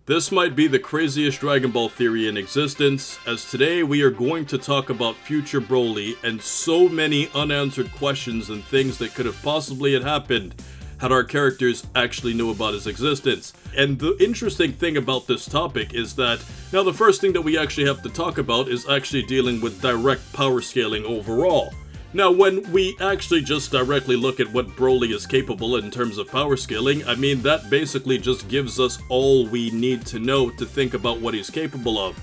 This might be the craziest Dragon Ball theory in existence, as today we are going to talk about future Broly and so many unanswered questions and things that could have possibly had happened had our characters actually knew about his existence. And the interesting thing about this topic is that, now the first thing that we actually have to talk about is actually dealing with direct power scaling overall. Now, when we actually just directly look at what Broly is capable in terms of power scaling, I mean, that basically just gives us all we need to know to think about what he's capable of.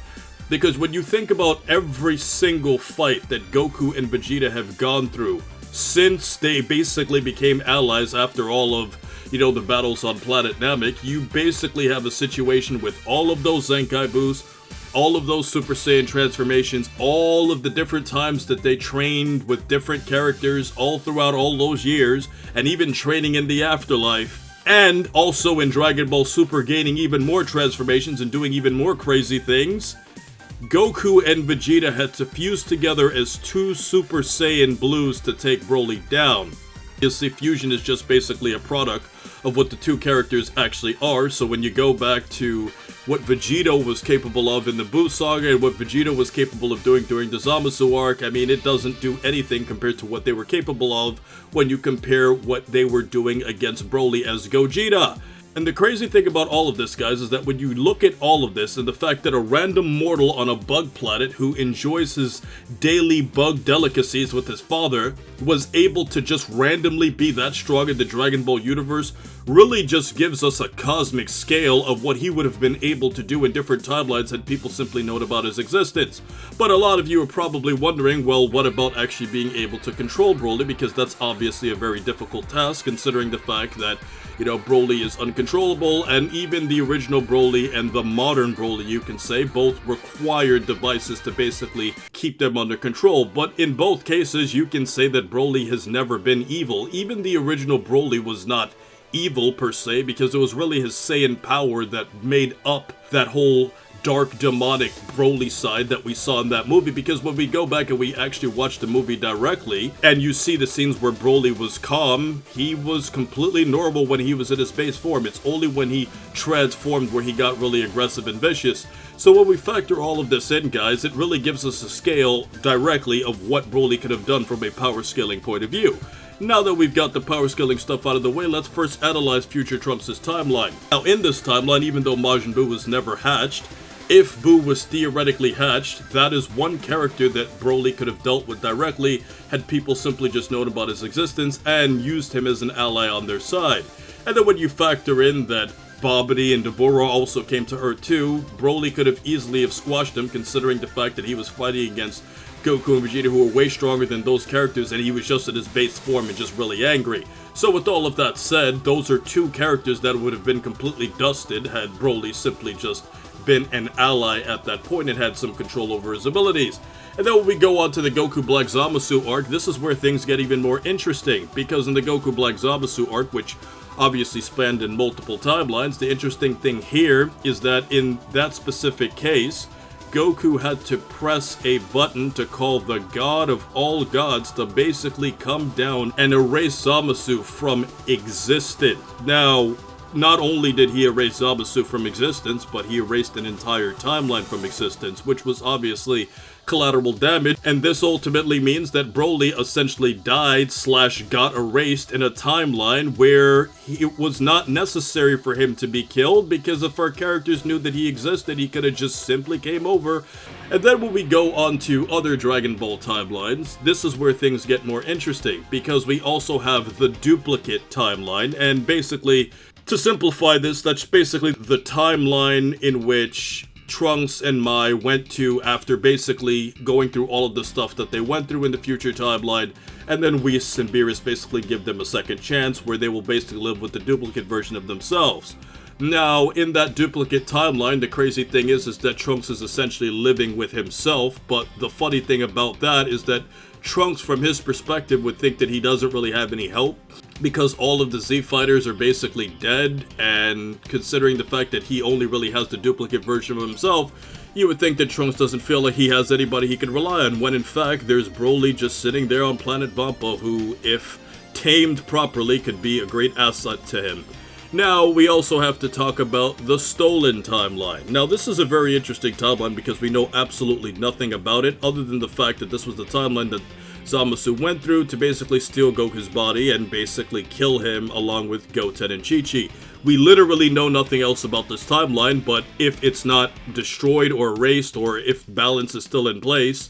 Because when you think about every single fight that Goku and Vegeta have gone through, since they basically became allies after all of, the battles on planet Namek, you basically have a situation with all of those Zenkai Boos, all of those Super Saiyan transformations, all of the different times that they trained with different characters all throughout all those years, and even training in the afterlife, and also in Dragon Ball Super gaining even more transformations and doing even more crazy things. Goku and Vegeta had to fuse together as two Super Saiyan Blues to take Broly down. Obviously, fusion is just basically a product of what the two characters actually are, so when you go back to what Vegeta was capable of in the Buu Saga and what Vegeta was capable of doing during the Zamasu arc, I mean, it doesn't do anything compared to what they were capable of when you compare what they were doing against Broly as Gogeta. And the crazy thing about all of this, guys, is that when you look at all of this and the fact that a random mortal on a bug planet who enjoys his daily bug delicacies with his father was able to just randomly be that strong in the Dragon Ball universe really just gives us a cosmic scale of what he would have been able to do in different timelines had people simply known about his existence. But a lot of you are probably wondering, well, what about actually being able to control Broly? Because that's obviously a very difficult task, considering the fact that Broly is uncontrollable, and even the original Broly and the modern Broly, you can say, both required devices to basically keep them under control. But in both cases, you can say that Broly has never been evil. Even the original Broly was not evil per se, because it was really his Saiyan power that made up that whole dark demonic Broly side that we saw in that movie. Because when we go back and we actually watch the movie directly and you see the scenes where Broly was calm, he was completely normal when he was in his base form. It's only when he transformed where he got really aggressive and vicious. So when we factor all of this in, guys, it really gives us a scale directly of what Broly could have done from a power scaling point of view. Now that we've got the power scaling stuff out of the way, let's first analyze future Trunks' timeline. Now in this timeline, even though Majin Buu was never hatched, if Buu was theoretically hatched, that is one character that Broly could have dealt with directly had people simply just known about his existence and used him as an ally on their side. And then when you factor in that Babidi and Dabura also came to Earth too, Broly could have easily squashed him, considering the fact that he was fighting against Goku and Vegeta, who were way stronger than those characters, and he was just in his base form and just really angry. So with all of that said, those are two characters that would have been completely dusted had Broly simply just been an ally at that point and had some control over his abilities. And then when we go on to the Goku Black Zamasu arc, this is where things get even more interesting, because in the Goku Black Zamasu arc, which obviously spanned in multiple timelines, the interesting thing here is that in that specific case, Goku had to press a button to call the god of all gods to basically come down and erase Zamasu from existence. Now, not only did he erase Zamasu from existence, but he erased an entire timeline from existence, which was obviously collateral damage, and this ultimately means that Broly essentially died / got erased in a timeline where it was not necessary for him to be killed, because if our characters knew that he existed, he could have just simply came over. And then when we go on to other Dragon Ball timelines, this is where things get more interesting, because we also have the duplicate timeline, and basically, to simplify this, that's basically the timeline in which Trunks and Mai went to after basically going through all of the stuff that they went through in the future timeline, and then Whis and Beerus basically give them a second chance where they will basically live with the duplicate version of themselves. Now, in that duplicate timeline, the crazy thing is that Trunks is essentially living with himself, but the funny thing about that is that Trunks, from his perspective, would think that he doesn't really have any help, because all of the Z fighters are basically dead, and considering the fact that he only really has the duplicate version of himself, you would think that Trunks doesn't feel like he has anybody he can rely on, when in fact there's Broly just sitting there on planet Vampa, who, if tamed properly, could be a great asset to him. Now, we also have to talk about the stolen timeline. Now, this is a very interesting timeline because we know absolutely nothing about it, other than the fact that this was the timeline that Zamasu went through to basically steal Goku's body and basically kill him along with Goten and Chi-Chi. We literally know nothing else about this timeline, but if it's not destroyed or erased, or if balance is still in place,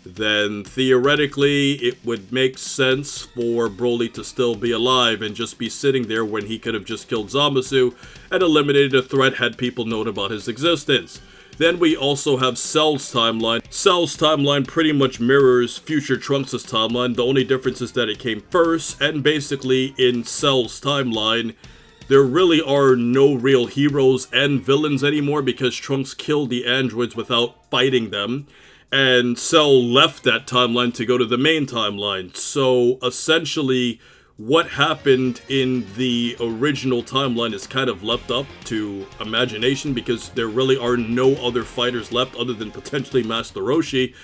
then theoretically it would make sense for Broly to still be alive and just be sitting there when he could have just killed Zamasu and eliminated a threat had people known about his existence. Then we also have Cell's timeline. Cell's timeline pretty much mirrors future Trunks' timeline. The only difference is that it came first, and basically in Cell's timeline, there really are no real heroes and villains anymore because Trunks killed the androids without fighting them. And Cell left that timeline to go to the main timeline. So essentially, what happened in the original timeline is kind of left up to imagination because there really are no other fighters left other than potentially Master Roshi.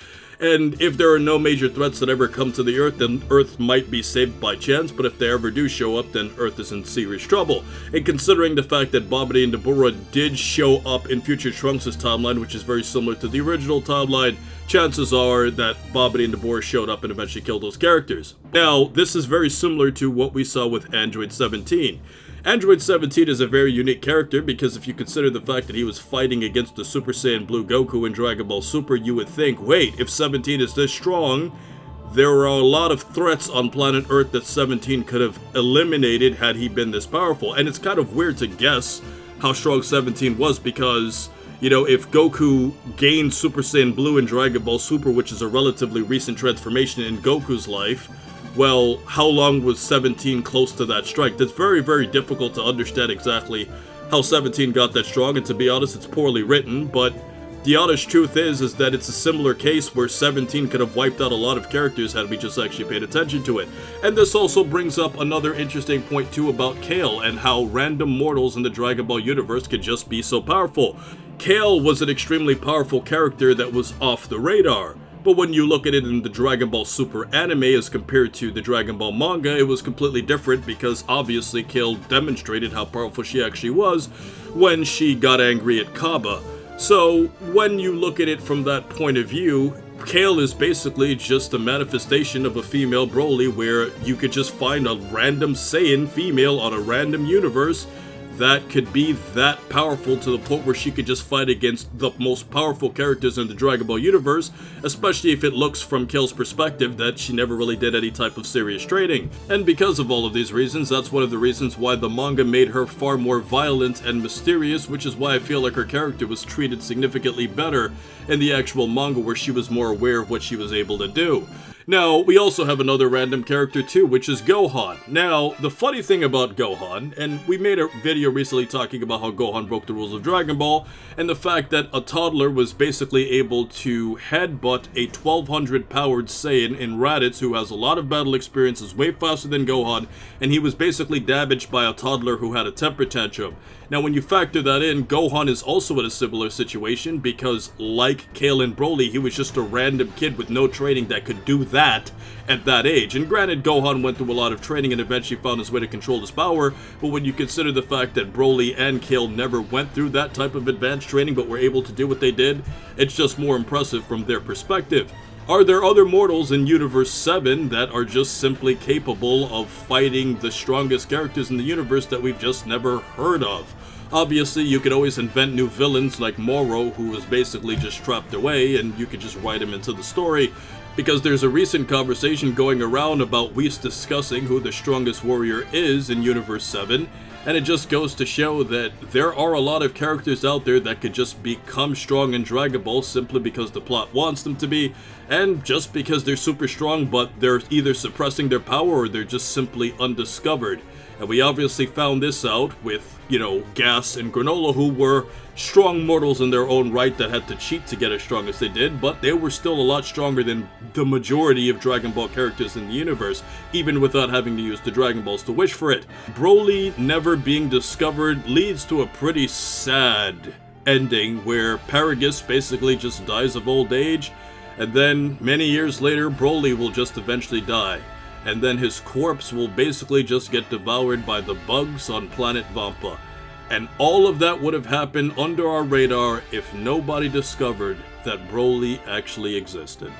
And if there are no major threats that ever come to the Earth, then Earth might be saved by chance, but if they ever do show up, then Earth is in serious trouble. And considering the fact that Babidi and Dabura did show up in future Trunks' timeline, which is very similar to the original timeline, chances are that Babidi and Dabura showed up and eventually killed those characters. Now, this is very similar to what we saw with Android 17. Android 17 is a very unique character because if you consider the fact that he was fighting against the Super Saiyan Blue Goku in Dragon Ball Super, you would think, wait, if 17 is this strong, there are a lot of threats on planet Earth that 17 could have eliminated had he been this powerful. And it's kind of weird to guess how strong 17 was because, you know, if Goku gained Super Saiyan Blue in Dragon Ball Super, which is a relatively recent transformation in Goku's life, well, how long was 17 close to that strike? That's very, very difficult to understand exactly how 17 got that strong, and to be honest, it's poorly written, but the honest truth is that it's a similar case where 17 could have wiped out a lot of characters had we just actually paid attention to it. And this also brings up another interesting point too about Kale and how random mortals in the Dragon Ball universe could just be so powerful. Kale was an extremely powerful character that was off the radar. But when you look at it in the Dragon Ball Super anime as compared to the Dragon Ball manga, it was completely different because obviously Kale demonstrated how powerful she actually was when she got angry at Kaba. So when you look at it from that point of view, Kale is basically just a manifestation of a female Broly where you could just find a random Saiyan female on a random universe that could be that powerful to the point where she could just fight against the most powerful characters in the Dragon Ball universe, especially if it looks from Kale's perspective that she never really did any type of serious training. And because of all of these reasons, that's one of the reasons why the manga made her far more violent and mysterious, which is why I feel like her character was treated significantly better in the actual manga where she was more aware of what she was able to do. Now, we also have another random character too, which is Gohan. Now, the funny thing about Gohan, and we made a video recently talking about how Gohan broke the rules of Dragon Ball, and the fact that a toddler was basically able to headbutt a 1200 powered Saiyan in Raditz who has a lot of battle experience, is way faster than Gohan, and he was basically damaged by a toddler who had a temper tantrum. Now, when you factor that in, Gohan is also in a similar situation because, like Kale and Broly, he was just a random kid with no training that could do that at that age. And granted, Gohan went through a lot of training and eventually found his way to control his power, but when you consider the fact that Broly and Kale never went through that type of advanced training but were able to do what they did, it's just more impressive from their perspective. Are there other mortals in Universe 7 that are just simply capable of fighting the strongest characters in the universe that we've just never heard of? Obviously, you could always invent new villains like Moro, who was basically just trapped away, and you could just write him into the story, because there's a recent conversation going around about Whis discussing who the strongest warrior is in Universe 7, and it just goes to show that there are a lot of characters out there that could just become strong in Dragon Ball simply because the plot wants them to be, and just because they're super strong, but they're either suppressing their power or they're just simply undiscovered. And we obviously found this out with, you know, Gas and Granola, who were strong mortals in their own right that had to cheat to get as strong as they did, but they were still a lot stronger than the majority of Dragon Ball characters in the universe, even without having to use the Dragon Balls to wish for it. Broly never being discovered leads to a pretty sad ending where Paragus basically just dies of old age, and then many years later Broly will just eventually die. and then his corpse will basically just get devoured by the bugs on planet Vampa. And all of that would have happened under our radar if nobody discovered that Broly actually existed.